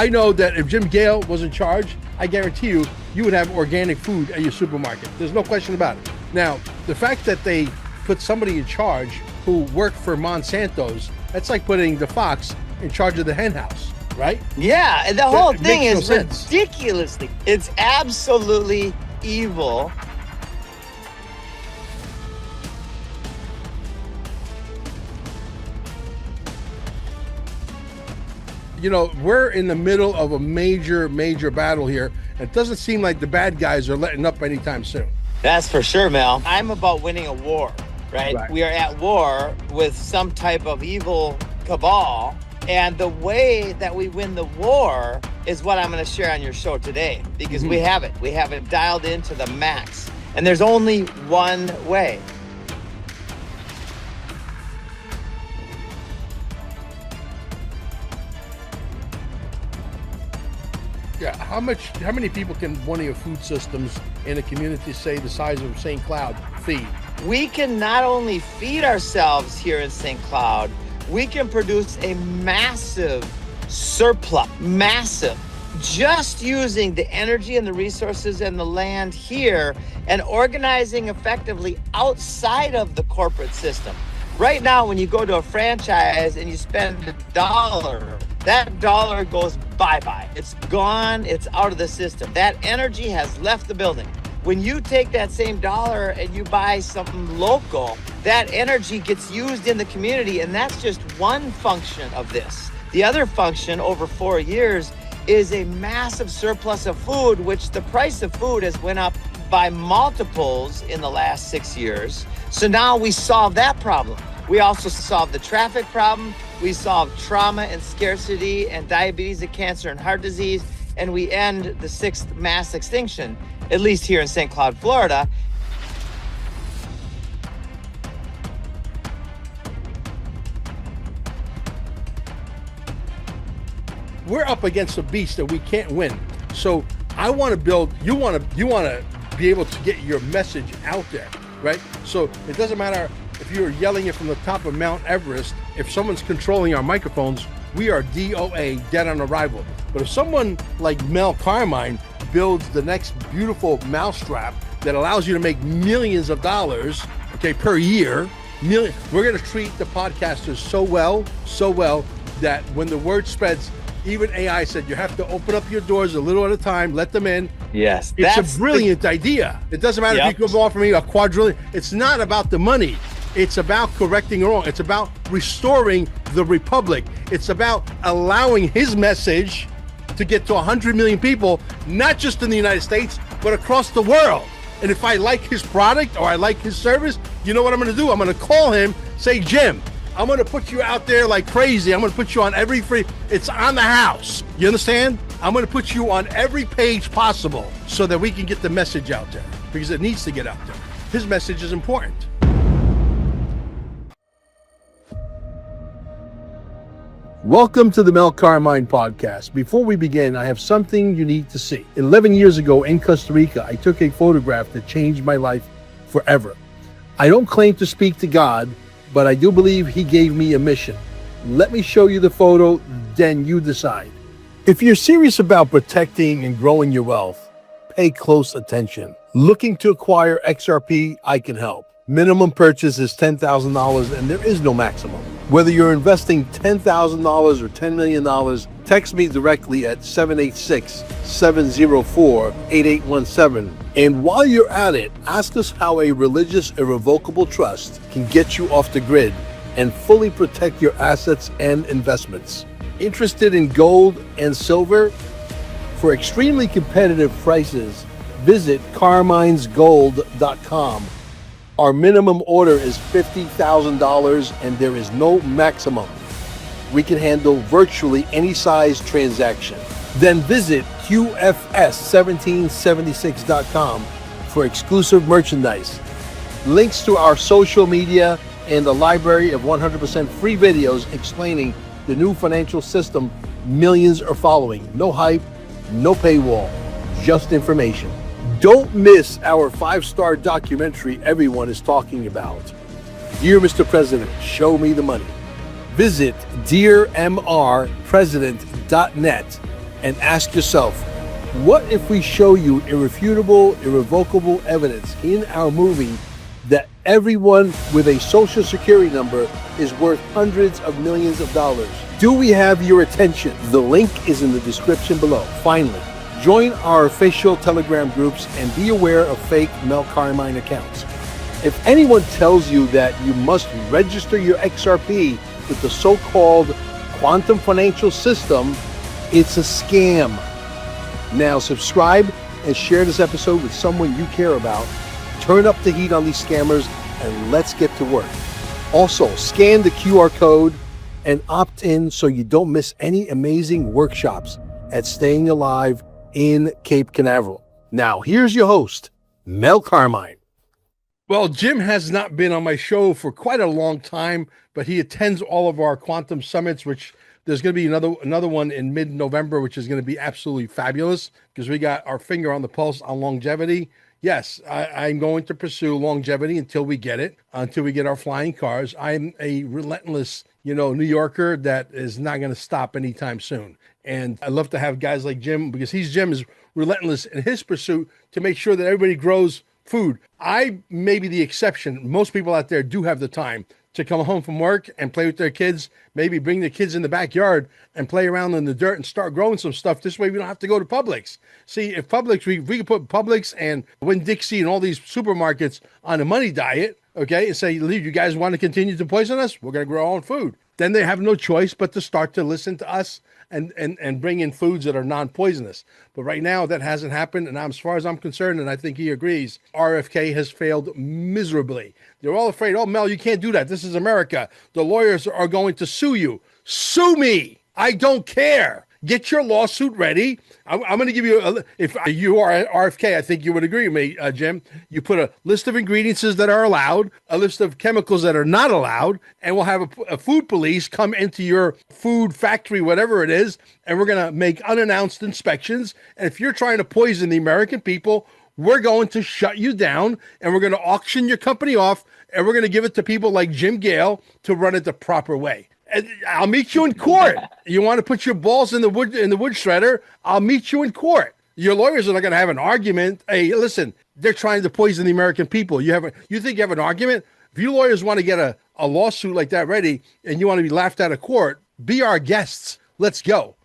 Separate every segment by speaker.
Speaker 1: I know that if Jim Gale was in charge, I guarantee you, you would have organic food at your supermarket. There's no question about it. Now, the fact that they put somebody in charge who worked for Monsanto's, that's like putting the fox in charge of the hen house, right?
Speaker 2: Yeah, and the whole thing is
Speaker 1: sense.
Speaker 2: ridiculously, it's absolutely evil.
Speaker 1: You know, we're in the middle of a major battle here. It doesn't seem like the bad guys are letting up anytime soon.
Speaker 2: That's for sure, Mel. I'm about winning a war, right? We are at war with some type of evil cabal. And the way that we win the war is what I'm going to share on your show today, because we have it. We have it dialed into the max. And there's only one way.
Speaker 1: Yeah, how many people can one of your food systems in a community, say the size of St. Cloud, feed?
Speaker 2: We can not only feed ourselves here in St. Cloud, we can produce a massive surplus, massive, just using the energy and the resources and the land here and organizing effectively outside of the corporate system. Right now, when you go to a franchise and you spend $1, that dollar goes bye-bye. It's gone, it's out of the system. That energy has left the building. When you take that same dollar and you buy something local, that energy gets used in the community, and that's just one function of this. The other function over 4 years is a massive surplus of food, which the price of food has went up by multiples in the last 6 years. So now we solve that problem. We also solve the traffic problem. We solve trauma and scarcity and diabetes and cancer and heart disease. And we end the 6th mass extinction, at least here in St. Cloud, Florida.
Speaker 1: We're up against a beast that we can't win. So I want to build, you want to be able to get your message out there, right? So it doesn't matter if you're yelling it from the top of Mount Everest. If someone's controlling our microphones, we are DOA, dead on arrival. But if someone like Mel Carmine builds the next beautiful mousetrap that allows you to make millions of dollars, okay, per year, we're going to treat the podcasters so well that when the word spreads, even AI said you have to open up your doors a little at a time, let them in.
Speaker 2: Yes,
Speaker 1: it's a brilliant idea. It doesn't matter if you can offer me a quadrillion. It's not about the money. It's about correcting wrong. It's about restoring the republic. It's about allowing his message to get to 100 million people, not just in the United States, but across the world. And if I like his product or I like his service, you know what I'm going to do? I'm going to call him, say, Jim, I'm going to put you out there like crazy. I'm going to put you on every free, it's on the house. You understand? I'm going to put you on every page possible so that we can get the message out there, because it needs to get out there. His message is important. Welcome to the Mel Carmine podcast. Before we begin, I have something you need to see. 11 years ago in Costa Rica, I took a photograph that changed my life forever. I don't claim to speak to God, but I do believe he gave me a mission. Let me show you the photo, then you decide. If you're serious about protecting and growing your wealth, pay close attention. Looking to acquire XRP, I can help. Minimum purchase is $10,000 and there is no maximum. Whether you're investing $10,000 or $10 million, text me directly at 786-704-8817. And while you're at it, ask us how a religious irrevocable trust can get you off the grid and fully protect your assets and investments. Interested in gold and silver? For extremely competitive prices, visit carminesgold.com. Our minimum order is $50,000 and there is no maximum. We can handle virtually any size transaction. Then visit QFS1776.com for exclusive merchandise, links to our social media, and a library of 100% free videos explaining the new financial system millions are following. No hype, no paywall, just information. Don't miss our 5-star documentary everyone is talking about. Dear Mr. President, show me the money. Visit dearmrpresident.net and ask yourself, what if we show you irrefutable, irrevocable evidence in our movie that everyone with a social security number is worth hundreds of millions of dollars? Do we have your attention? The link is in the description below. Finally, join our official Telegram groups and be aware of fake Mel Carmine accounts. If anyone tells you that you must register your XRP with the so-called quantum financial system, it's a scam. Now subscribe and share this episode with someone you care about. Turn up the heat on these scammers and let's get to work. Also, scan the QR code and opt in so you don't miss any amazing workshops at Staying Alive in Cape Canaveral. Now, here's your host, Mel Carmine. Well, Jim has not been on my show for quite a long time, but he attends all of our quantum summits, which there's going to be another one in mid-November, which is going to be absolutely fabulous because we got our finger on the pulse on longevity. Yes, I'm going to pursue longevity until we get it, until we get our flying cars. I'm a relentless, New Yorker that is not going to stop anytime soon. And I love to have guys like Jim because Jim is relentless in his pursuit to make sure that everybody grows food. I may be the exception. Most people out there do have the time to come home from work and play with their kids, maybe bring their kids in the backyard and play around in the dirt and start growing some stuff. This way we don't have to go to Publix. See, if Publix, we could put Publix and Winn-Dixie and all these supermarkets on a money diet, okay, and say, you guys want to continue to poison us? We're going to grow our own food. Then they have no choice but to start to listen to us and bring in foods that are non-poisonous. But right now that hasn't happened. And as far as I'm concerned, and I think he agrees, RFK has failed miserably. They're all afraid, oh, Mel, you can't do that. This is America. The lawyers are going to sue you. Sue me. I don't care. Get your lawsuit ready. I'm going to give you, if you are at RFK, I think you would agree with me, Jim. You put a list of ingredients that are allowed, a list of chemicals that are not allowed, and we'll have a food police come into your food factory, whatever it is, and we're going to make unannounced inspections. And if you're trying to poison the American people, we're going to shut you down, and we're going to auction your company off, and we're going to give it to people like Jim Gale to run it the proper way. I'll meet you in court. You want to put your balls in the wood shredder? I'll meet you in court. Your lawyers are not going to have an argument. Hey, listen, they're trying to poison the American people. You think you have an argument? If you lawyers want to get a lawsuit like that ready and you want to be laughed out of court, be our guests. Let's go.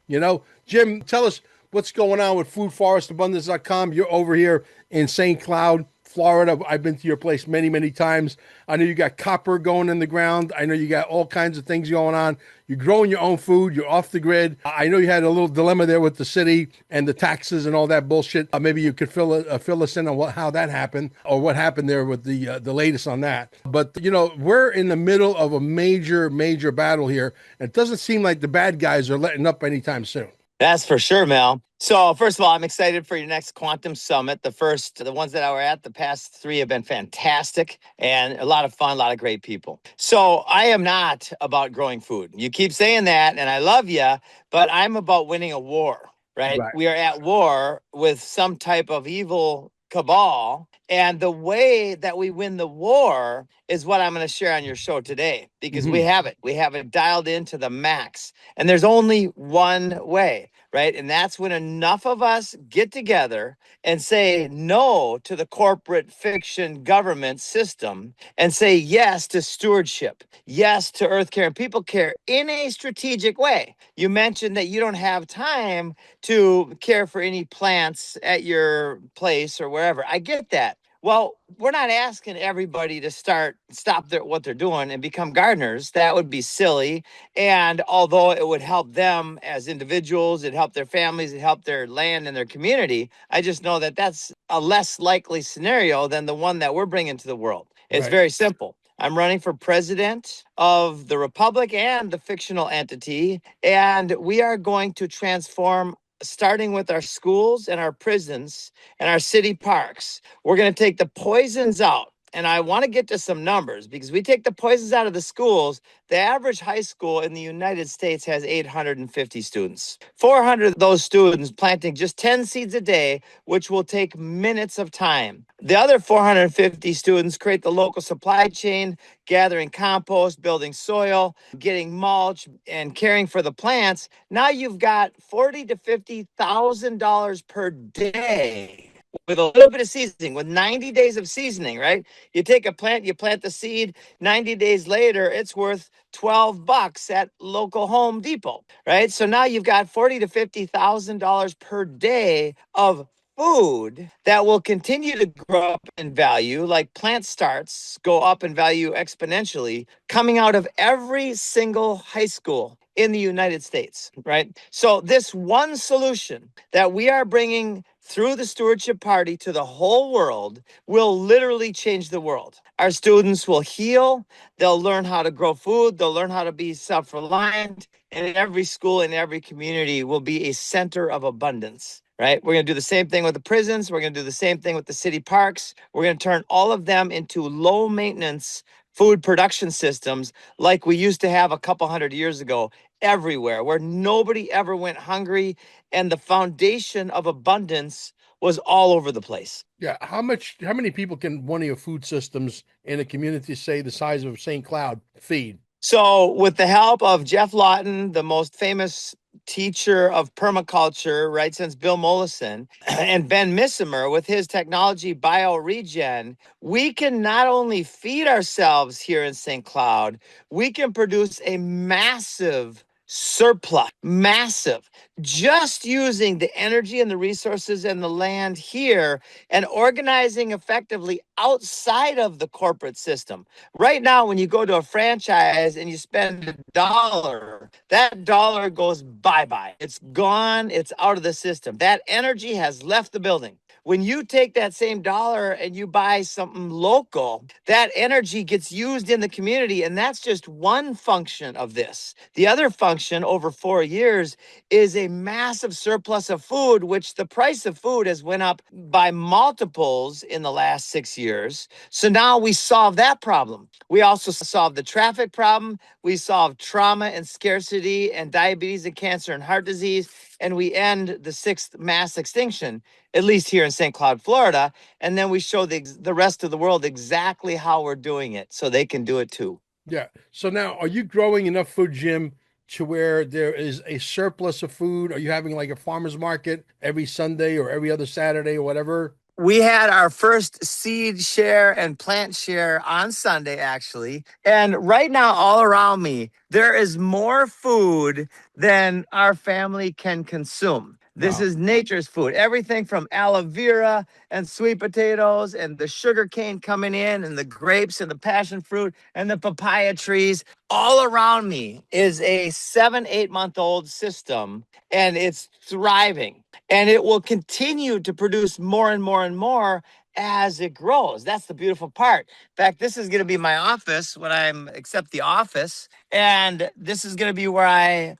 Speaker 1: Jim, tell us what's going on with foodforestabundance.com. You're over here in St. Cloud, Florida. I've been to your place many, many times. I know you got copper going in the ground. I know you got all kinds of things going on. You're growing your own food. You're off the grid. I know you had a little dilemma there with the city and the taxes and all that bullshit. Maybe you could fill us in on how that happened or what happened there with the latest on that. But, we're in the middle of a major, major battle here. And it doesn't seem like the bad guys are letting up anytime soon.
Speaker 2: That's for sure, Mel. So first of all, I'm excited for your next Quantum Summit. The ones that I were at, the past 3 have been fantastic and a lot of fun, a lot of great people. So I am not about growing food. You keep saying that, and I love you, but I'm about winning a war, right? We are at war with some type of evil cabal. And the way that we win the war is what I'm going to share on your show today, because we have it. We have it dialed into the max. And there's only one way, right? And that's when enough of us get together and say no to the corporate fiction government system and say yes to stewardship, yes to earth care and people care in a strategic way. You mentioned that you don't have time to care for any plants at your place or wherever. I get that. Well, we're not asking everybody to stop what they're doing and become gardeners. That would be silly. And although it would help them as individuals, it help their families, it help their land and their community, I just know that that's a less likely scenario than the one that we're bringing to the world. It's very simple. I'm running for president of the republic and the fictional entity, and we are going to transform, starting with our schools and our prisons and our city parks. We're going to take the poisons out And I want to get to some numbers because we take the poisons out of the schools. The average high school in the United States has 850 students. 400 of those students planting just 10 seeds a day, which will take minutes of time. The other 450 students create the local supply chain, gathering compost, building soil, getting mulch, and caring for the plants. Now you've got $40,000 to $50,000 per day with a little bit of seasoning, with 90 days of seasoning, right? You take a plant, you plant the seed, 90 days later, it's worth $12 at local Home Depot, right? So now you've got $40,000 to $50,000 per day of food that will continue to grow up in value, like plant starts go up in value exponentially, coming out of every single high school in the United States, right? So this one solution that we are bringing through the Stewardship Party to the whole world will literally change the world. Our students will heal, they'll learn how to grow food, they'll learn how to be self-reliant, and in every school, in every community will be a center of abundance. Right? We're going to do the same thing with the prisons. We're going to do the same thing with the city parks. We're going to turn all of them into low maintenance food production systems like we used to have a couple hundred years ago everywhere, where nobody ever went hungry and the foundation of abundance was all over the place.
Speaker 1: Yeah. How many people can one of your food systems in a community, say the size of St. Cloud, feed?
Speaker 2: So with the help of Jeff Lawton, the most famous teacher of permaculture, right, since Bill Mollison, and Ben Missimer with his technology BioRegen, we can not only feed ourselves here in St. Cloud, we can produce a massive surplus, massive, just using the energy and the resources and the land here and organizing effectively outside of the corporate system. Right now, when you go to a franchise and you spend $1, that dollar goes bye-bye. It's gone. It's out of the system. That energy has left the building. When you take that same dollar and you buy something local, that energy gets used in the community. And that's just one function of this. The other function over 4 years is a massive surplus of food, which the price of food has went up by multiples in the last 6 years. So now we solve that problem. We also solve the traffic problem. We solve trauma and scarcity and diabetes and cancer and heart disease. And we end the 6th mass extinction, at least here in St. Cloud, Florida. And then we show the rest of the world exactly how we're doing it so they can do it too.
Speaker 1: Yeah. So now, are you growing enough food, Jim, to where there is a surplus of food? Are you having like a farmer's market every Sunday or every other Saturday or whatever?
Speaker 2: We had our first seed share and plant share on Sunday, actually. And right now, all around me, there is more food than our family can consume. This is nature's food. Everything from aloe vera and sweet potatoes and the sugar cane coming in and the grapes and the passion fruit and the papaya trees. All around me is a 7-8 month old system, and it's thriving. And it will continue to produce more and more and more as it grows. That's the beautiful part. In fact, this is going to be my office when I'm accept the office. And this is going to be where I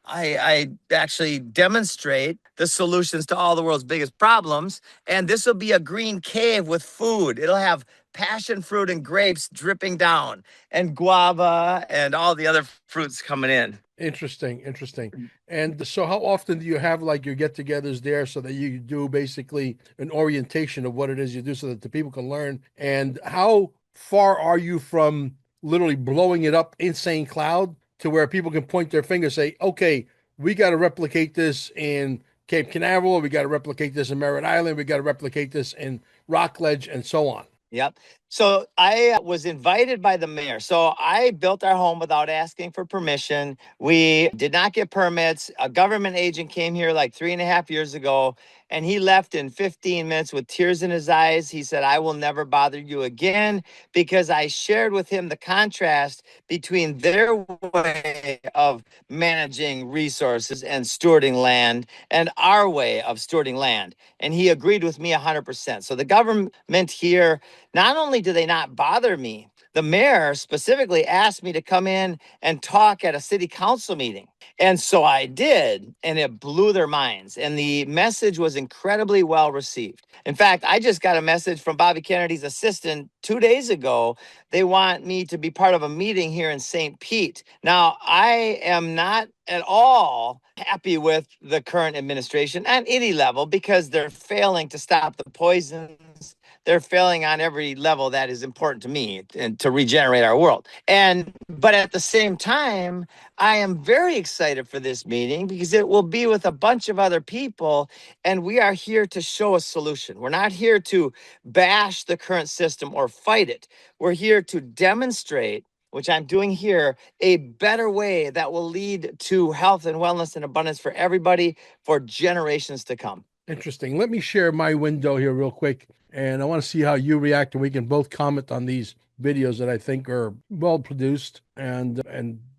Speaker 2: actually demonstrate the solutions to all the world's biggest problems. And this will be a green cave with food. It'll have passion fruit and grapes dripping down and guava and all the other fruits coming in.
Speaker 1: Interesting. And so how often do you have like your get-togethers there so that you do basically an orientation of what it is you do so that the people can learn? And how far are you from literally blowing it up in St. Cloud to where people can point their finger and say, okay, we got to replicate this in Cape Canaveral, we got to replicate this in Merritt Island, we got to replicate this in Rockledge, and so on?
Speaker 2: Yep. So I was invited by the mayor. So I built our home without asking for permission. We did not get permits. A government agent came here like 3.5 years ago, and he left in 15 minutes with tears in his eyes. He said, I will never bother you again, because I shared with him the contrast between their way of managing resources and stewarding land and our way of stewarding land. And he agreed with me 100%. So the government here, not only do they not bother me, the mayor specifically asked me to come in and talk at a city council meeting. And so I did, and it blew their minds. And the message was incredibly well received. In fact, I just got a message from Bobby Kennedy's assistant 2 days ago. They want me to be part of a meeting here in St. Pete. Now, I am not at all happy with the current administration at any level because they're failing to stop the poisons. They're failing on every level that is important to me and to regenerate our world. But at the same time, I am very excited for this meeting because it will be with a bunch of other people, and we are here to show a solution. We're not here to bash the current system or fight it. We're here to demonstrate, which I'm doing here, a better way that will lead to health and wellness and abundance for everybody for generations to come.
Speaker 1: Interesting. Let me share my window here real quick, and I want to see how you react, and we can both comment on these videos that I think are well produced and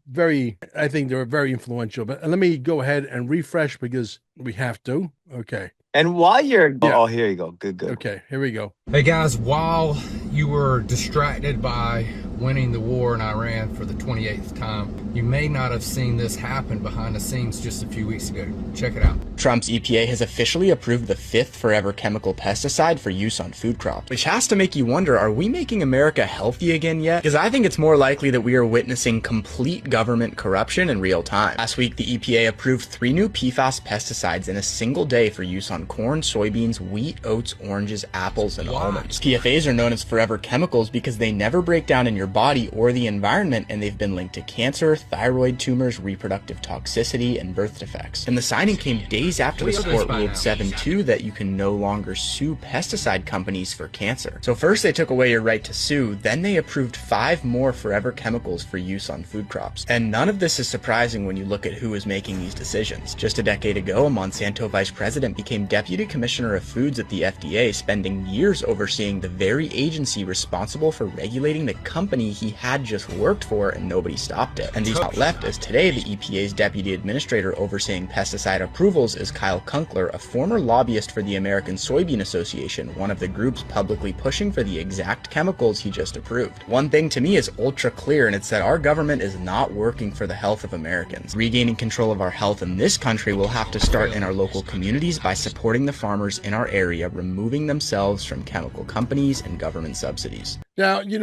Speaker 1: very, I think they're very influential. But let me go ahead and refresh because we have to. Okay.
Speaker 2: And while you're,
Speaker 1: Yeah.
Speaker 2: oh, here you go. Good.
Speaker 1: Okay, here we go.
Speaker 3: Hey guys, while you were distracted by winning the war in Iran for the 28th time, you may not have seen this happen behind the scenes just a few weeks ago. Check it out.
Speaker 4: Trump's EPA has officially approved the 5th forever chemical pesticide for use on food crops, which has to make you wonder, are we making America healthy again yet? Because I think it's more likely that we are witnessing complete government corruption in real time. Last week, the EPA approved 3 new PFAS pesticides in a single day for use on corn, soybeans, wheat, oats, oranges, apples, and almonds. PFAs are known as forever chemicals because they never break down in your body or the environment, and they've been linked to cancer, thyroid tumors, reproductive toxicity, and birth defects. And the signing came days after the court ruled 7-2 that you can no longer sue pesticide companies for cancer. So first they took away your right to sue, then they approved 5 more forever chemicals for use on food crops. And none of this is surprising when you look at who is making these decisions. Just a decade ago, a Monsanto vice president became deputy commissioner of foods at the FDA, spending years overseeing the very agency responsible for regulating the company he had just worked for, and nobody stopped it. And he's not left, as today the EPA's deputy administrator overseeing pesticide approvals is Kyle Kunkler, a former lobbyist for the American Soybean Association, one of the groups publicly pushing for the exact chemicals he just approved. One thing to me is ultra clear, and it's that our government is not working for the health of Americans. Regaining control of our health in this country will have to start in our local communities by supporting the farmers in our area, removing themselves from chemical companies and government subsidies.
Speaker 1: Now, you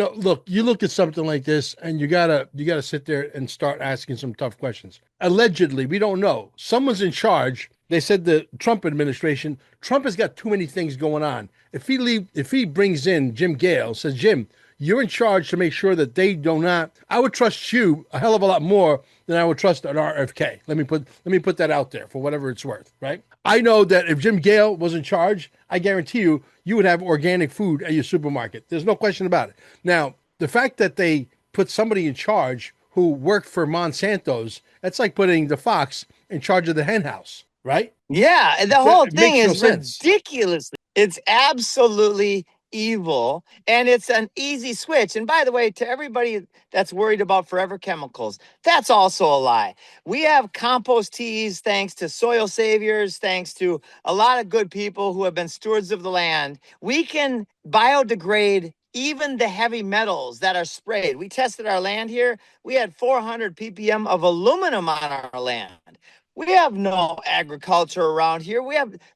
Speaker 1: look at something like this and you gotta sit there and start asking some tough questions. Allegedly, we don't know. Someone's in charge. They said the Trump administration, Trump has got too many things going on. If he brings in Jim Gale, says, Jim, you're in charge to make sure that they do not, I would trust you a hell of a lot more than I would trust an RFK. Let me put that out there for whatever it's worth, right? I know that if Jim Gale was in charge, I guarantee you would have organic food at your supermarket. There's no question about it. Now, the fact that they put somebody in charge who worked for Monsanto's, that's like putting the fox in charge of the hen house, right?
Speaker 2: Yeah, and the whole thing is
Speaker 1: sense.
Speaker 2: ridiculous. It's absolutely evil, and it's an easy switch. And by the way, to everybody that's worried about forever chemicals, that's also a lie. We have compost teas thanks to soil saviors, thanks to a lot of good people who have been stewards of the land. We can biodegrade even the heavy metals that are sprayed. We tested our land here. We had 400 ppm of aluminum on our land. We have no agriculture around here.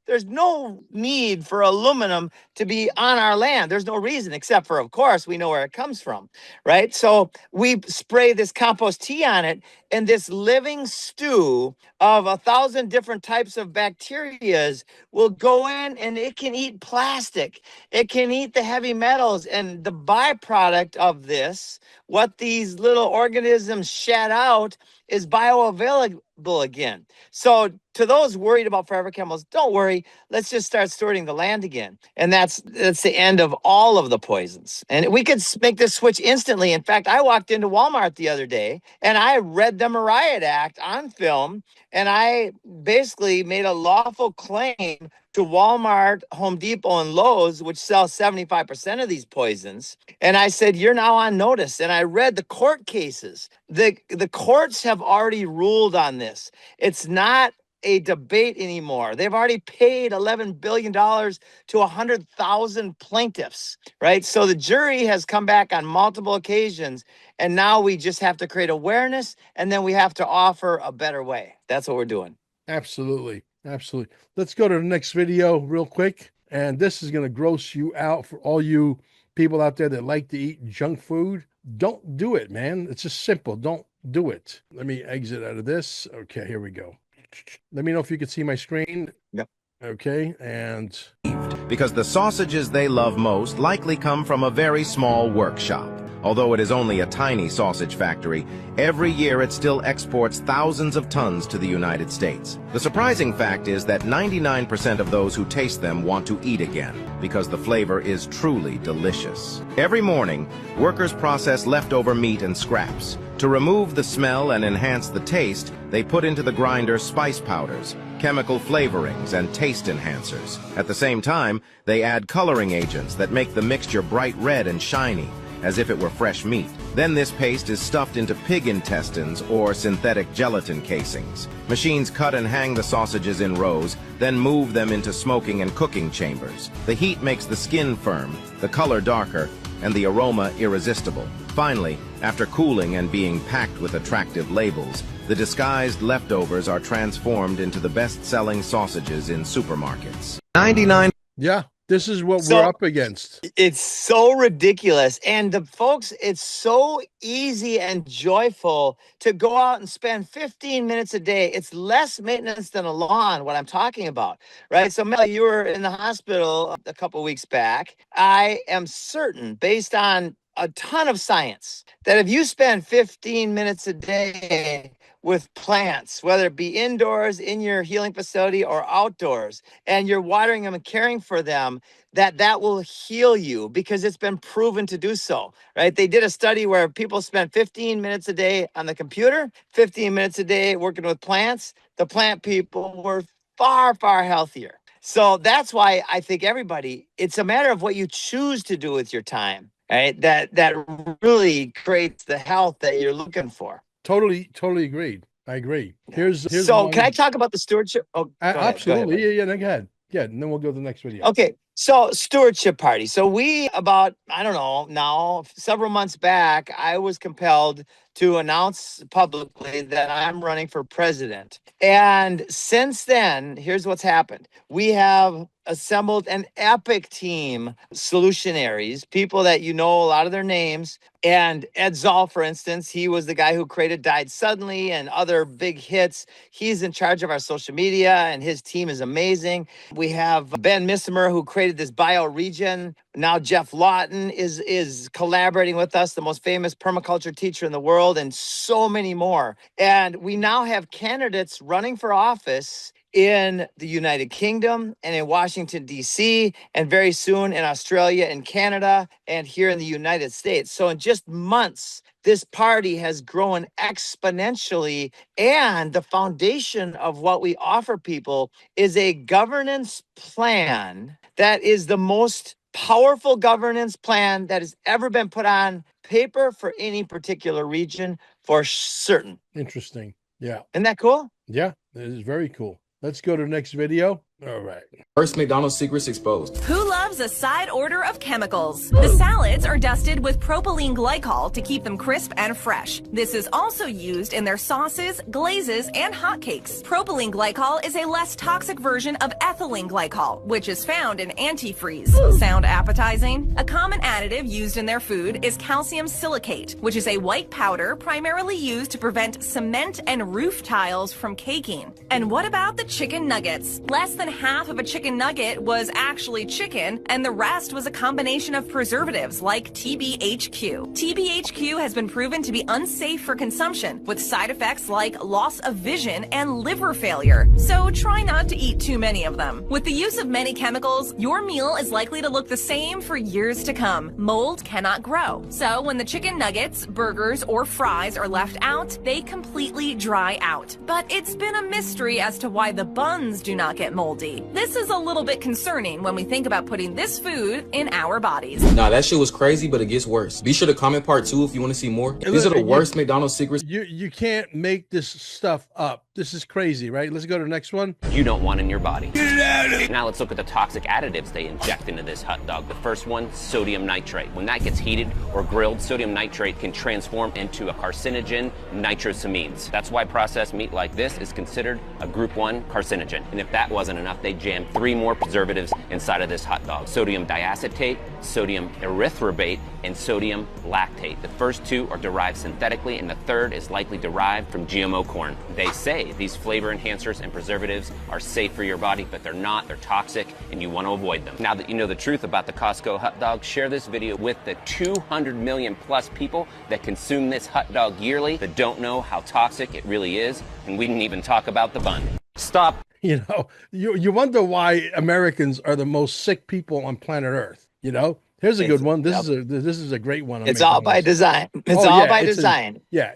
Speaker 2: There's no need for aluminum to be on our land. There's no reason, except for, of course, we know where it comes from, right? So we spray this compost tea on it, and this living stew of 1,000 different types of bacterias will go in, and it can eat plastic. It can eat the heavy metals, and the byproduct of this, what these little organisms shed out, is bioavailable again. So to those worried about forever chemicals, don't worry. Let's just start stewarding the land again. And that's the end of all of the poisons. And we could make this switch instantly. In fact, I walked into Walmart the other day and I read them a riot act on film, and I basically made a lawful claim to Walmart, Home Depot, and Lowe's, which sell 75% of these poisons. And I said, you're now on notice. And I read the court cases. The courts have already ruled on this. It's not a debate anymore. They've already paid $11 billion to 100,000 plaintiffs, right? So the jury has come back on multiple occasions, and now we just have to create awareness, and then we have to offer a better way. That's what we're doing.
Speaker 1: Absolutely. Absolutely. Let's go to the next video real quick. And this is going to gross you out for all you people out there that like to eat junk food. Don't do it, man. It's just simple. Don't do it. Let me exit out of this. Okay, here we go. Let me know if you can see my screen.
Speaker 2: Yep.
Speaker 1: Okay, and
Speaker 5: because the sausages they love most likely come from a very small workshop. Although it is only a tiny sausage factory, every year it still exports thousands of tons to the United States. The surprising fact is that 99% of those who taste them want to eat again, because the flavor is truly delicious. Every morning, workers process leftover meat and scraps. To remove the smell and enhance the taste, they put into the grinder spice powders, chemical flavorings, and taste enhancers. At the same time, they add coloring agents that make the mixture bright red and shiny, as if it were fresh meat. Then this paste is stuffed into pig intestines or synthetic gelatin casings. Machines cut and hang the sausages in rows, then move them into smoking and cooking chambers. The heat makes the skin firm, the color darker, and the aroma irresistible. Finally, after cooling and being packed with attractive labels, the disguised leftovers are transformed into the best-selling sausages in supermarkets. 99.
Speaker 1: yeah, this is what we're up against.
Speaker 2: It's so ridiculous. And the folks, it's so easy and joyful to go out and spend 15 minutes a day. It's less maintenance than a lawn, what I'm talking about, right? So Mel, you were in the hospital a couple weeks back. I am certain, based on a ton of science, that if you spend 15 minutes a day with plants, whether it be indoors in your healing facility or outdoors, and you're watering them and caring for them, that will heal you, because it's been proven to do so, right? They did a study where people spent 15 minutes a day on the computer, 15 minutes a day working with plants. The plant people were far, far healthier. So that's why I think everybody, it's a matter of what you choose to do with your time, right? That really creates the health that you're looking for.
Speaker 1: Totally agreed. I agree. Here's
Speaker 2: so
Speaker 1: one.
Speaker 2: Can I talk about the stewardship? Oh,
Speaker 1: absolutely. Yeah, go ahead. Yeah, and then we'll go to the next video.
Speaker 2: Okay. So stewardship party. So we, about, I don't know, now several months back, I was compelled to announce publicly that I'm running for president. And since then, here's what's happened. We have assembled an epic team, solutionaries, people that you know a lot of their names. And Ed Zoll, for instance, he was the guy who created Died Suddenly and other big hits. He's in charge of our social media, and his team is amazing. We have Ben Missimer, who created this bioregion. Now Jeff Lawton is collaborating with us, the most famous permaculture teacher in the world, and so many more. And we now have candidates running for office in the United Kingdom and in Washington, D.C., and very soon in Australia and Canada and here in the United States. So in just months, this party has grown exponentially. And the foundation of what we offer people is a governance plan that is the most powerful governance plan that has ever been put on paper for any particular region, for certain.
Speaker 1: Interesting. Yeah.
Speaker 2: Isn't that cool?
Speaker 1: Yeah, it is very cool. Let's go to the next video. All right.
Speaker 6: First McDonald's secrets exposed.
Speaker 7: Who loves a side order of chemicals? The salads are dusted with propylene glycol to keep them crisp and fresh. This is also used in their sauces, glazes, and hotcakes. Propylene glycol is a less toxic version of ethylene glycol, which is found in antifreeze. Sound appetizing? A common additive used in their food is calcium silicate, which is a white powder primarily used to prevent cement and roof tiles from caking. And what about the chicken nuggets? Less than half of a chicken nugget was actually chicken, and the rest was a combination of preservatives like TBHQ. TBHQ has been proven to be unsafe for consumption, with side effects like loss of vision and liver failure. So try not to eat too many of them. With the use of many chemicals, your meal is likely to look the same for years to come. Mold cannot grow. So when the chicken nuggets, burgers, or fries are left out, they completely dry out. But it's been a mystery as to why the buns do not get moldy. This is a little bit concerning when we think about putting this food in our bodies.
Speaker 6: Nah, that shit was crazy, but it gets worse. Be sure to comment part 2 if you want to see more. These are the worst McDonald's secrets.
Speaker 1: You can't make this stuff up. This is crazy, right? Let's go to the next one.
Speaker 8: You don't want in your body. Now let's look at the toxic additives they inject into this hot dog. The first one, sodium nitrate. When that gets heated or grilled, sodium nitrate can transform into a carcinogen, nitrosamines. That's why processed meat like this is considered a group 1 carcinogen. And if that wasn't enough, they jammed 3 more preservatives inside of this hot dog. Sodium diacetate, sodium erythrobate, and sodium lactate. The first 2 are derived synthetically, and the third is likely derived from GMO corn. They say these flavor enhancers and preservatives are safe for your body, but they're not. They're toxic, and you want to avoid them. Now that you know the truth about the Costco hot dog, share this video with the 200 million plus people that consume this hot dog yearly that don't know how toxic it really is, and we didn't even talk about the bun. Stop.
Speaker 1: You know, you wonder why Americans are the most sick people on planet Earth. You know, here's a good one. This is a great one.
Speaker 2: It's all by design. It's all by design.
Speaker 1: Yeah.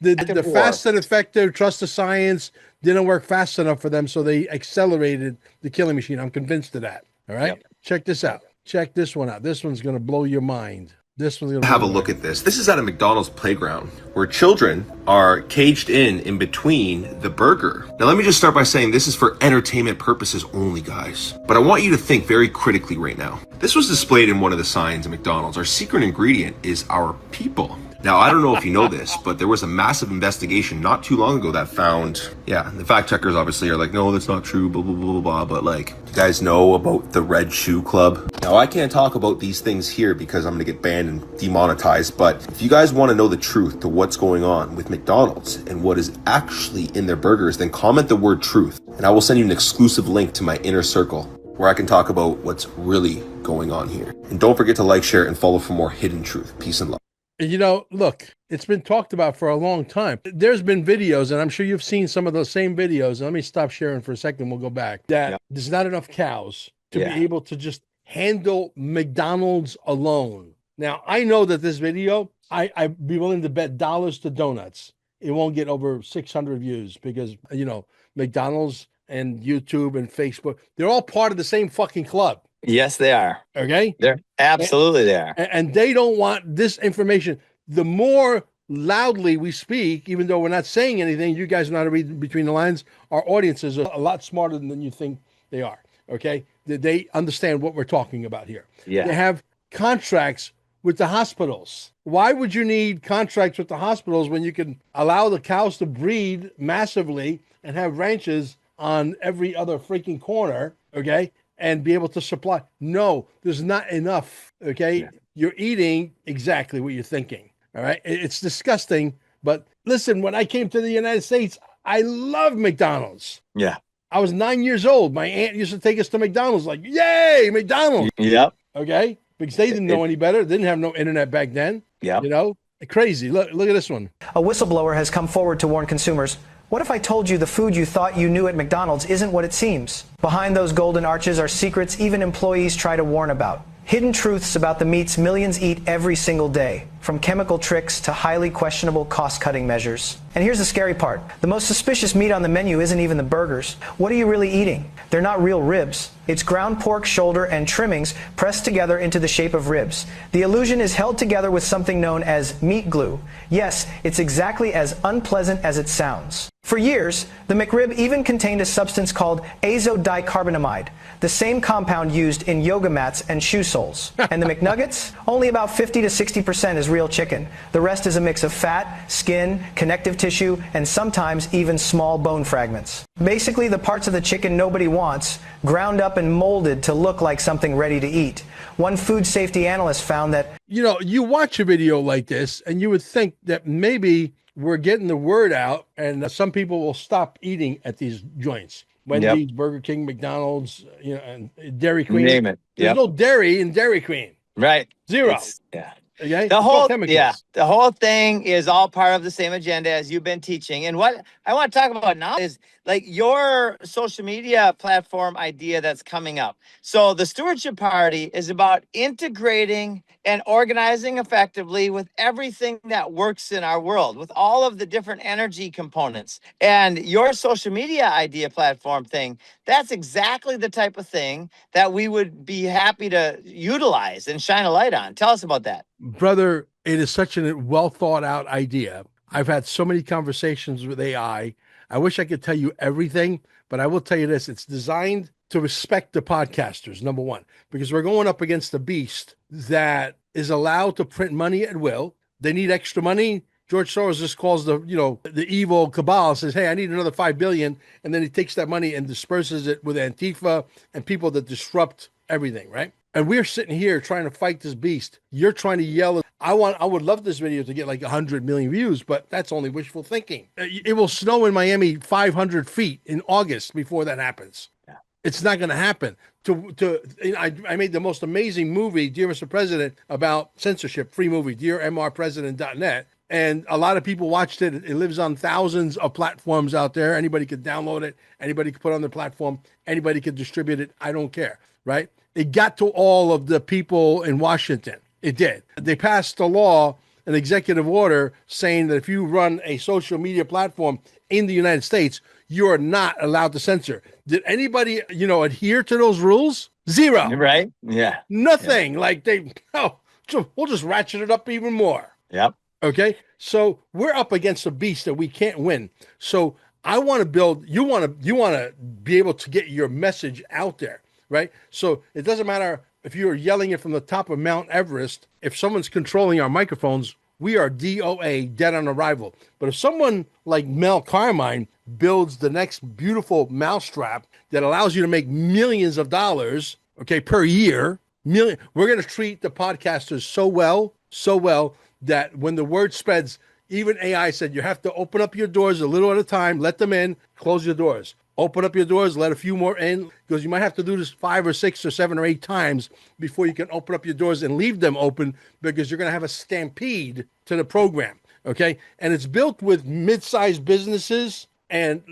Speaker 1: The fast and effective, trust the science, didn't work fast enough for them, so they accelerated the killing machine. I'm convinced of that. All right.
Speaker 2: Yep.
Speaker 1: Check this out. Check this one out. This one's gonna blow your mind. This one's gonna
Speaker 9: have a look at this. This is at a McDonald's playground where children are caged in between the burger. Now let me just start by saying this is for entertainment purposes only, guys. But I want you to think very critically right now. This was displayed in one of the signs at McDonald's. Our secret ingredient is our people. Now, I don't know if you know this, but there was a massive investigation not too long ago that found, the fact checkers obviously are like, no, that's not true, blah, blah, blah, blah, blah. But like, you guys know about the Red Shoe Club? Now, I can't talk about these things here because I'm gonna get banned and demonetized. But if you guys wanna know the truth to what's going on with McDonald's and what is actually in their burgers, then comment the word truth. And I will send you an exclusive link to my inner circle where I can talk about what's really going on here. And don't forget to like, share, and follow for more hidden truth. Peace and love.
Speaker 1: You know, look, it's been talked about for a long time. There's been videos, and I'm sure you've seen some of those same videos. Let me stop sharing for a second. We'll go back. That there's not enough cows to be able to just handle McDonald's alone. Now, I know that this video, I'd be willing to bet dollars to donuts. It won't get over 600 views because, you know, McDonald's and YouTube and Facebook, they're all part of the same fucking club.
Speaker 2: Yes, they are.
Speaker 1: Okay?
Speaker 2: They're absolutely there.
Speaker 1: And they don't want this information. The more loudly we speak, even though we're not saying anything, you guys know how to read between the lines. Our audiences are a lot smarter than you think they are. Okay? They understand what we're talking about here.
Speaker 2: Yeah.
Speaker 1: They have contracts with the hospitals. Why would you need contracts with the hospitals when you can allow the cows to breed massively and have ranches on every other freaking corner? Okay? And be able to supply. No, there's not enough. Okay. Yeah. You're eating exactly what you're thinking. All right. It's disgusting. But listen, when I came to the United States, I love McDonald's.
Speaker 2: Yeah.
Speaker 1: I was 9 years old. My aunt used to take us to McDonald's, like, yay, McDonald's.
Speaker 2: Yep.
Speaker 1: Okay. Because they didn't know any better. They didn't have no internet back then.
Speaker 2: Yeah.
Speaker 1: You know, crazy. Look at this one.
Speaker 10: A whistleblower has come forward to warn consumers. What if I told you the food you thought you knew at McDonald's isn't what it seems? Behind those golden arches are secrets even employees try to warn about. Hidden truths about the meats millions eat every single day, from chemical tricks to highly questionable cost-cutting measures. And here's the scary part. The most suspicious meat on the menu isn't even the burgers. What are you really eating? They're not real ribs. It's ground pork, shoulder, and trimmings pressed together into the shape of ribs. The illusion is held together with something known as meat glue. Yes, it's exactly as unpleasant as it sounds. For years, the McRib even contained a substance called azodicarbonamide, the same compound used in yoga mats and shoe soles. And the McNuggets? Only about 50 to 60% is real chicken. The rest is a mix of fat, skin, connective tissue, and sometimes even small bone fragments. Basically, the parts of the chicken nobody wants, ground up and molded to look like something ready to eat. One food safety analyst found that,
Speaker 1: you know, you watch a video like this and you would think that maybe we're getting the word out and some people will stop eating at these joints. Wendy's, Burger King, McDonald's, you know, and Dairy Queen.
Speaker 2: Name it.
Speaker 1: There's no dairy in Dairy Queen.
Speaker 2: Right.
Speaker 1: Zero.
Speaker 2: Yeah.
Speaker 1: Okay?
Speaker 2: The whole thing is all part of the same agenda as you've been teaching. And what I want to talk about now is like your social media platform idea that's coming up. So the Stewardship Party is about integrating and organizing effectively with everything that works in our world, with all of the different energy components. And your social media idea platform thing, that's exactly the type of thing that we would be happy to utilize and shine a light on. Tell us about that.
Speaker 1: Brother, it is such a well thought out idea. I've had so many conversations with AI. I wish I could tell you everything, but I will tell you this. It's designed to respect the podcasters, number one, because we're going up against a beast that is allowed to print money at will. They need extra money. George Soros just calls the evil cabal, says, hey, I need another 5 billion. And then he takes that money and disperses it with Antifa and people that disrupt everything, right? And we're sitting here trying to fight this beast. You're trying to yell. I would love this video to get like 100 million views, but that's only wishful thinking. It will snow in Miami 500 feet in August before that happens. Yeah. It's not going to happen. I made the most amazing movie, Dear Mr. President, about censorship, free movie, dearmrpresident.net. And a lot of people watched it. It lives on thousands of platforms out there. Anybody could download it. Anybody could put it on their platform. Anybody could distribute it. I don't care, right? It got to all of the people in Washington. It did. They passed a law, an executive order, saying that if you run a social media platform in the United States, you are not allowed to censor. Did anybody, adhere to those rules? Zero.
Speaker 2: Right? Yeah.
Speaker 1: Nothing. Yeah. We'll just ratchet it up even more.
Speaker 2: Yep.
Speaker 1: Okay. So we're up against a beast that we can't win. So I want to build, you want to be able to get your message out there. Right? So it doesn't matter if you're yelling it from the top of Mount Everest. If someone's controlling our microphones, we are DOA, dead on arrival. But if someone like Mel Carmine builds the next beautiful mousetrap that allows you to make millions of dollars, okay, per year, we're going to treat the podcasters so well that when the word spreads, even AI said you have to open up your doors a little at a time, let them in, close your doors. Open up your doors, let a few more in, because you might have to do this 5 or 6 or 7 or 8 times before you can open up your doors and leave them open, because you're going to have a stampede to the program, okay? And it's built with mid-sized businesses and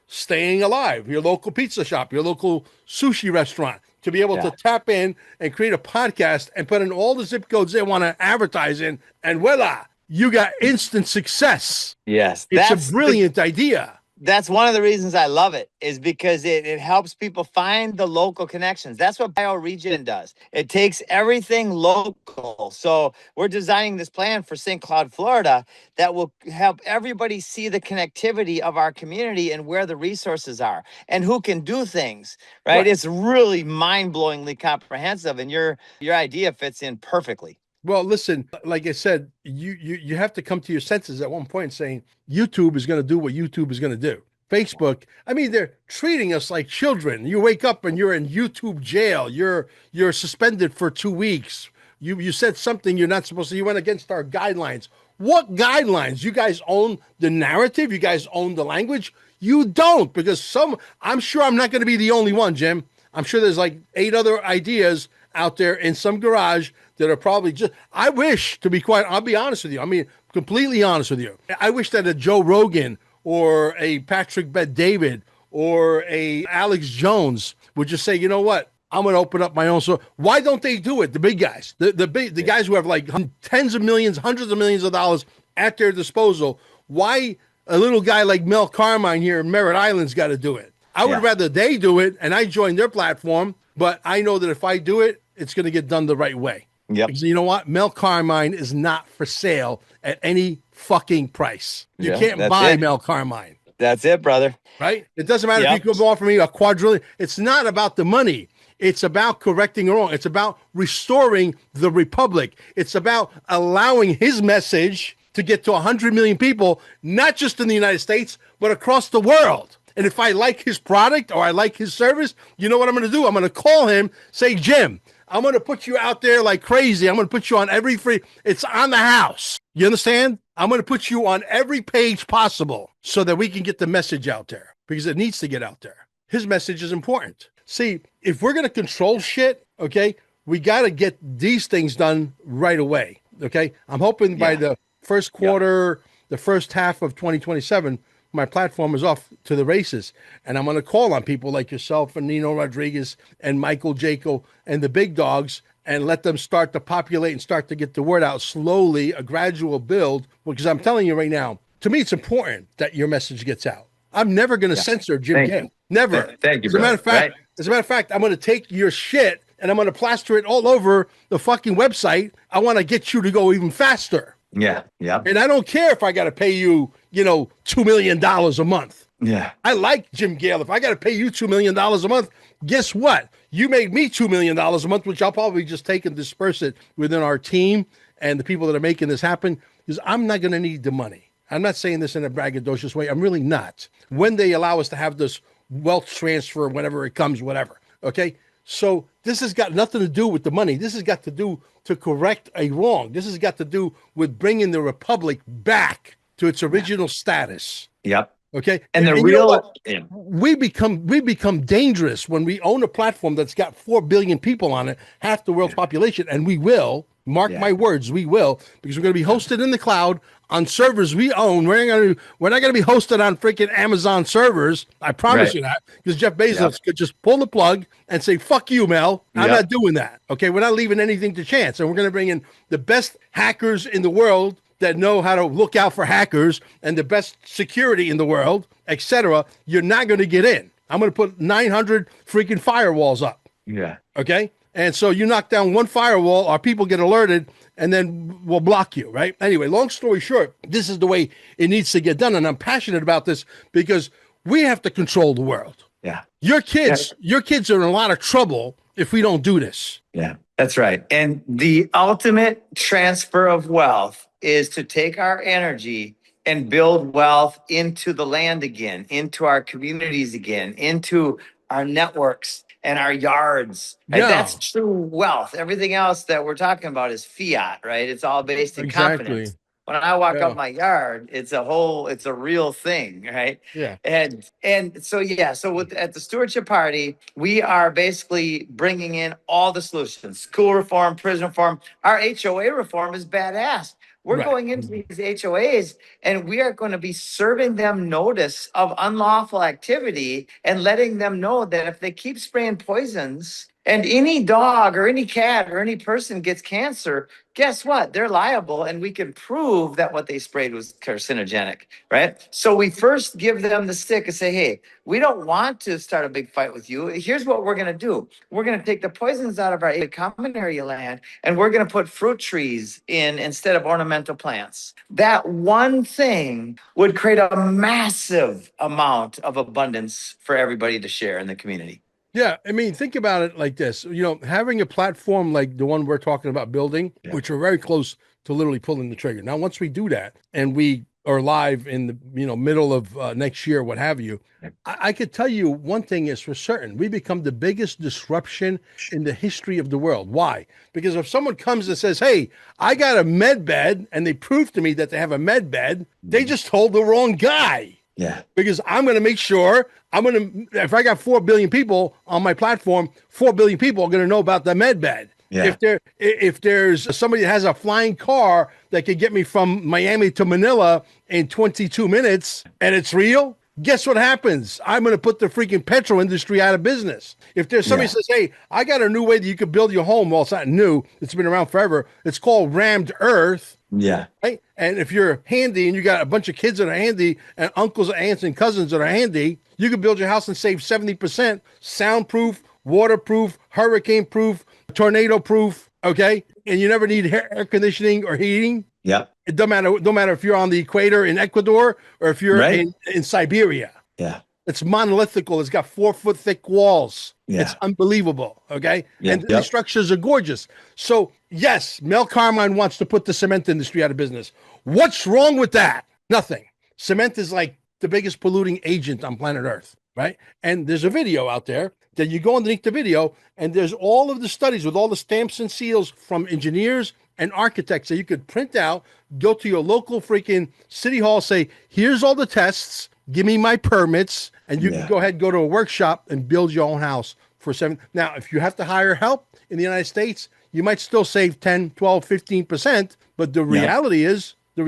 Speaker 1: staying alive, your local pizza shop, your local sushi restaurant, to be able to tap in and create a podcast and put in all the zip codes they want to advertise in, and voila, you got instant success.
Speaker 2: Yes.
Speaker 1: It's a brilliant idea.
Speaker 2: That's one of the reasons I love it, is because it helps people find the local connections. That's what bioregion does. It takes everything local. So we're designing this plan for St. Cloud, Florida, that will help everybody see the connectivity of our community and where the resources are and who can do things, right? It's really mind-blowingly comprehensive, and your idea fits in perfectly.
Speaker 1: Well, listen, like I said, you have to come to your senses at one point saying YouTube is going to do what YouTube is going to do. Facebook, I mean, they're treating us like children. You wake up and you're in YouTube jail. You're suspended for 2 weeks. You said something you're not supposed to. You went against our guidelines. What guidelines? You guys own the narrative. You guys own the language. You don't, because I'm sure I'm not going to be the only one, Jim. I'm sure there's like 8 other ideas out there in some garage that are probably just, I'll be honest with you. I mean, completely honest with you. I wish that a Joe Rogan or a Patrick Bet-David or a Alex Jones would just say, you know what? I'm going to open up my own store. Why don't they do it? The big guys, the guys who have like tens of millions, hundreds of millions of dollars at their disposal. Why a little guy like Mel Carmine here in Merritt Island's got to do it? I would rather they do it and I join their platform, but I know that if I do it, it's going to get done the right way.
Speaker 2: Yep.
Speaker 1: Because you know what? Mel Carmine is not for sale at any fucking price. You can't buy Mel Carmine.
Speaker 2: That's it, brother.
Speaker 1: Right? It doesn't matter if you can offer me a quadrillion. It's not about the money. It's about correcting wrong. It's about restoring the republic. It's about allowing his message to get to 100 million people, not just in the United States, but across the world. And if I like his product or I like his service, you know what I'm going to do? I'm going to call him, say, Jim, I'm going to put you out there like crazy. I'm going to put you on every it's on the house. You understand? I'm going to put you on every page possible so that we can get the message out there, because it needs to get out there. His message is important. See, if we're going to control shit, okay, we got to get these things done right away. Okay. I'm hoping by the first quarter, the first half of 2027, my platform is off to the races, and I'm going to call on people like yourself and Nino Rodriguez and Michael Jaco and the big dogs, and let them start to populate and start to get the word out slowly, a gradual build. Because I'm telling you right now, to me, it's important that your message gets out. I'm never going to censor Jim Gale. Never.
Speaker 2: Thank you,
Speaker 1: As a matter of fact, I'm going to take your shit and I'm going to plaster it all over the fucking website. I want to get you to go even faster.
Speaker 11: Yeah. Yep.
Speaker 1: And I don't care if I got to pay you, $2 million a month.
Speaker 11: Yeah.
Speaker 1: I like Jim Gale. If I got to pay you $2 million a month, guess what? You made me $2 million a month, which I'll probably just take and disperse it within our team and the people that are making this happen, because I'm not going to need the money. I'm not saying this in a braggadocious way. I'm really not. When they allow us to have this wealth transfer, whenever it comes, whatever. Okay. So this has got nothing to do with the money. This has got to do to correct a wrong. This has got to do with bringing the republic back to its original status.
Speaker 11: Yep.
Speaker 1: Okay.
Speaker 11: And the
Speaker 1: we become dangerous when we own a platform that's got 4 billion people on it, half the world's population, and we will, mark my words, we will, because we're going to be hosted in the cloud on servers we own. We're not going to be hosted on freaking Amazon servers. I promise you that, because Jeff Bezos could just pull the plug and say, fuck you, Mel. I'm not doing that. Okay. We're not leaving anything to chance. And we're going to bring in the best hackers in the world that know how to look out for hackers and the best security in the world, etc. You're not going to get in. I'm going to put 900 freaking firewalls up.
Speaker 11: Yeah.
Speaker 1: Okay. And so you knock down one firewall, our people get alerted, and then we'll block you, right? Anyway, long story short, this is the way it needs to get done. And I'm passionate about this because we have to control the world.
Speaker 11: Yeah.
Speaker 1: Your kids are in a lot of trouble if we don't do this.
Speaker 11: Yeah, that's right. And the ultimate transfer of wealth is to take our energy and build wealth into the land again, into our communities again, into our networks and our yards. Right?
Speaker 1: Yeah.
Speaker 11: That's true wealth. Everything else that we're talking about is fiat, right? It's all based in confidence. When I walk up my yard, it's a real thing, right?
Speaker 1: Yeah.
Speaker 11: And so at the stewardship party, we are basically bringing in all the solutions: school reform, prison reform. Our HOA reform is badass. We're going into these HOAs and we are going to be serving them notice of unlawful activity and letting them know that if they keep spraying poisons and any dog or any cat or any person gets cancer, guess what? They're liable, and we can prove that what they sprayed was carcinogenic, right? So we first give them the stick and say, hey, we don't want to start a big fight with you. Here's what we're going to do. We're going to take the poisons out of our common area land, and we're going to put fruit trees in instead of ornamental plants. That one thing would create a massive amount of abundance for everybody to share in the community.
Speaker 1: Yeah, I mean, think about it like this. Having a platform like the one we're talking about building, which we're very close to literally pulling the trigger. Now, once we do that and we are live in the middle of next year, what have you, I could tell you one thing is for certain. We become the biggest disruption in the history of the world. Why? Because if someone comes and says, hey, I got a med bed, and they prove to me that they have a med bed, they just told the wrong guy.
Speaker 11: Yeah.
Speaker 1: Because I'm going to make sure if I got 4 billion people on my platform, 4 billion people are going to know about the med bed.
Speaker 11: Yeah.
Speaker 1: If there's somebody that has a flying car that could get me from Miami to Manila in 22 minutes and it's real, guess what happens? I'm going to put the freaking petrol industry out of business. If there's somebody says, hey, I got a new way that you could build your home. Well, it's not new. It's been around forever. It's called rammed earth.
Speaker 11: Yeah.
Speaker 1: Right? And if you're handy and you got a bunch of kids that are handy and uncles, aunts, and cousins that are handy, you can build your house and save 70%, soundproof, waterproof, hurricane proof, tornado proof. Okay. And you never need air conditioning or heating.
Speaker 11: Yep.
Speaker 1: It don't matter if you're on the equator in Ecuador or if you're in Siberia.
Speaker 11: Yeah.
Speaker 1: It's monolithical. It's got 4 foot thick walls.
Speaker 11: Yeah.
Speaker 1: It's unbelievable. Okay.
Speaker 11: Yeah.
Speaker 1: And the structures are gorgeous. So yes, Mel Carmine wants to put the cement industry out of business. What's wrong with that? Nothing. Cement is like the biggest polluting agent on planet Earth. Right. And there's a video out there that you go underneath the video and there's all of the studies with all the stamps and seals from engineers and architects that you could print out, go to your local freaking city hall, say, here's all the tests. Give me my permits, and you can go ahead and go to a workshop and build your own house for $7. Now, if you have to hire help in the United States, you might still save 10, 12, 15%. But the reality is, you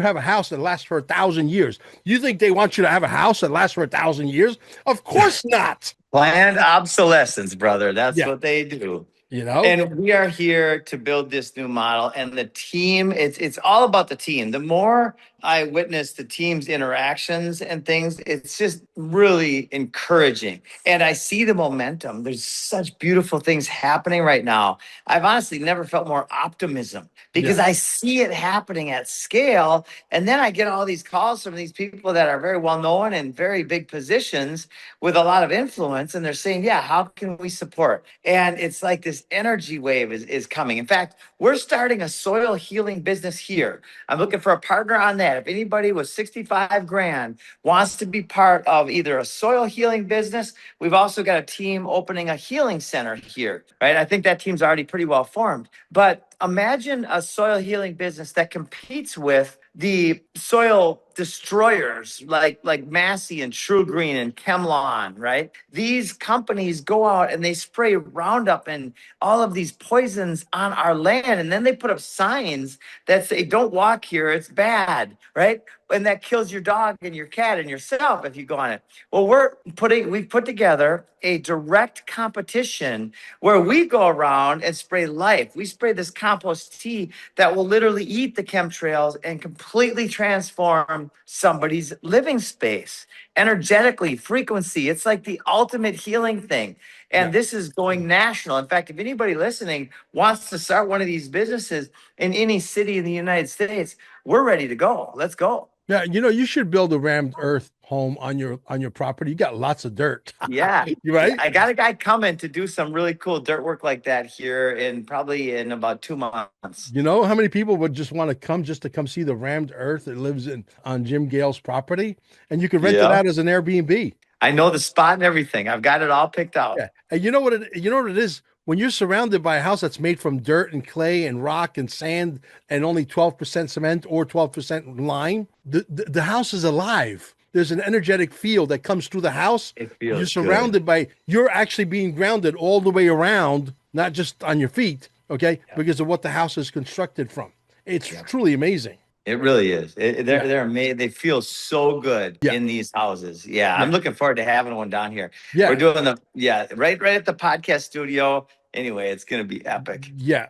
Speaker 1: have a house that lasts for 1,000 years. You think they want you to have a house that lasts for 1,000 years? Of course not.
Speaker 11: Planned obsolescence, brother. That's what they do. And we are here to build this new model, and the team, it's all about the team. The more I witness the team's interactions and things, it's just really encouraging. And I see the momentum. There's such beautiful things happening right now. I've honestly never felt more optimism because I see it happening at scale. And then I get all these calls from these people that are very well known and very big positions with a lot of influence. And they're saying, yeah, how can we support? And it's like this energy wave is coming. In fact, we're starting a soil healing business here. I'm looking for a partner on that. If anybody with 65 grand wants to be part of either a soil healing business, we've also got a team opening a healing center here, right? I think that team's already pretty well formed. But imagine a soil healing business that competes with the soil destroyers like Massey and True Green and Chemlon, right? These companies go out and they spray Roundup and all of these poisons on our land, and then they put up signs that say, don't walk here, it's bad, right? And that kills your dog and your cat and yourself if you go on it. Well, we've put together a direct competition where we go around and spray life. We spray this compost tea that will literally eat the chemtrails and completely transform somebody's living space energetically, frequency. It's like the ultimate healing thing. And this is going national. In fact, if anybody listening wants to start one of these businesses in any city in the United States, we're ready to go. Let's go.
Speaker 1: Yeah, you should build a rammed earth home on your property. You got lots of dirt.
Speaker 11: Yeah.
Speaker 1: Right?
Speaker 11: I got a guy coming to do some really cool dirt work like that here probably in about 2 months.
Speaker 1: You know how many people would just want to come see the rammed earth that lives on Jim Gale's property? And you can rent it out as an Airbnb.
Speaker 11: I know the spot and everything. I've got it all picked out.
Speaker 1: Yeah. And you know what it is? When you're surrounded by a house that's made from dirt and clay and rock and sand and only 12% cement or 12% lime, the house is alive. There's an energetic field that comes through the house. You're surrounded by, you're actually being grounded all the way around, not just on your feet, okay? Yeah. Because of what the house is constructed from. It's truly amazing.
Speaker 11: It really is. They're amazing. They feel so good in these houses. Yeah, I'm looking forward to having one down here. Yeah, we're doing right at the podcast studio. Anyway, it's going to be epic.
Speaker 1: Yeah.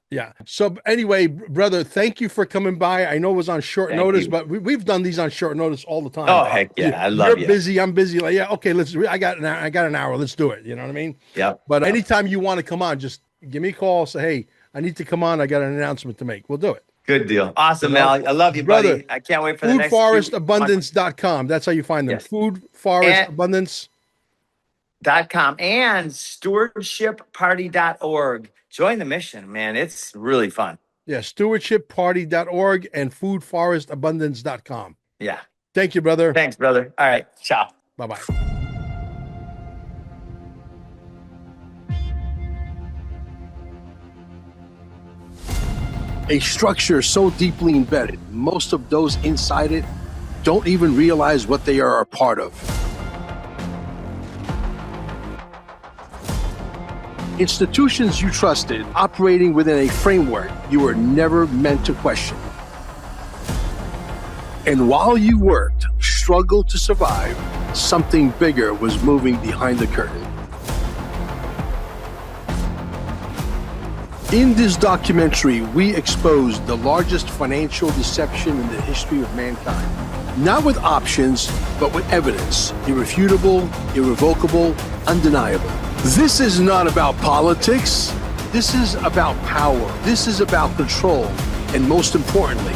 Speaker 1: So anyway, brother, thank you for coming by. I know it was on short notice, but we've done these on short notice all the time.
Speaker 11: Oh, heck yeah. I love you.
Speaker 1: You're busy. I'm busy. Like, okay, I got an hour. Let's do it. You know what I mean?
Speaker 11: Yeah.
Speaker 1: But anytime you want to come on, just give me a call. Say, hey, I need to come on. I got an announcement to make. We'll do it.
Speaker 11: Good deal. Awesome, Al. I love you,
Speaker 1: brother.
Speaker 11: Buddy. I can't wait for the next
Speaker 1: foodforestabundance.com. That's how you find them.
Speaker 11: Foodforestabundance.com and stewardshipparty.org. Join the mission, man. It's really fun.
Speaker 1: Yeah, stewardshipparty.org and foodforestabundance.com.
Speaker 11: Yeah.
Speaker 1: Thank you, brother.
Speaker 11: Thanks, brother. All right. Ciao.
Speaker 1: Bye-bye. A structure so deeply embedded, most of those inside it don't even realize what they are a part of. Institutions you trusted operating within a framework you were never meant to question. And while you worked, struggled to survive, something bigger was moving behind the curtain. In this documentary, we exposed the largest financial deception in the history of mankind. Not with options, but with evidence. Irrefutable, irrevocable, undeniable. This is not about politics. This is about power. This is about control. And most importantly,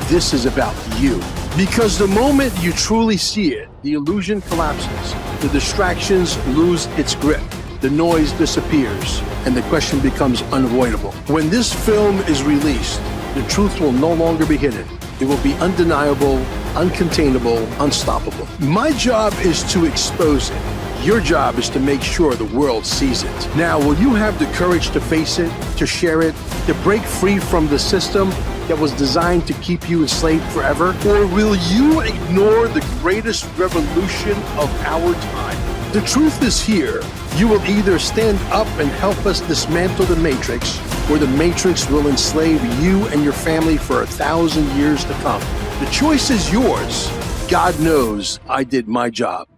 Speaker 1: this is about you. Because the moment you truly see it, the illusion collapses. The distractions lose its grip. The noise disappears, and the question becomes unavoidable. When this film is released, the truth will no longer be hidden. It will be undeniable, uncontainable, unstoppable. My job is to expose it. Your job is to make sure the world sees it. Now, will you have the courage to face it, to share it, to break free from the system that was designed to keep you enslaved forever? Or will you ignore the greatest revolution of our time? The truth is here. You will either stand up and help us dismantle the Matrix, or the Matrix will enslave you and your family for 1,000 years to come. The choice is yours. God knows I did my job.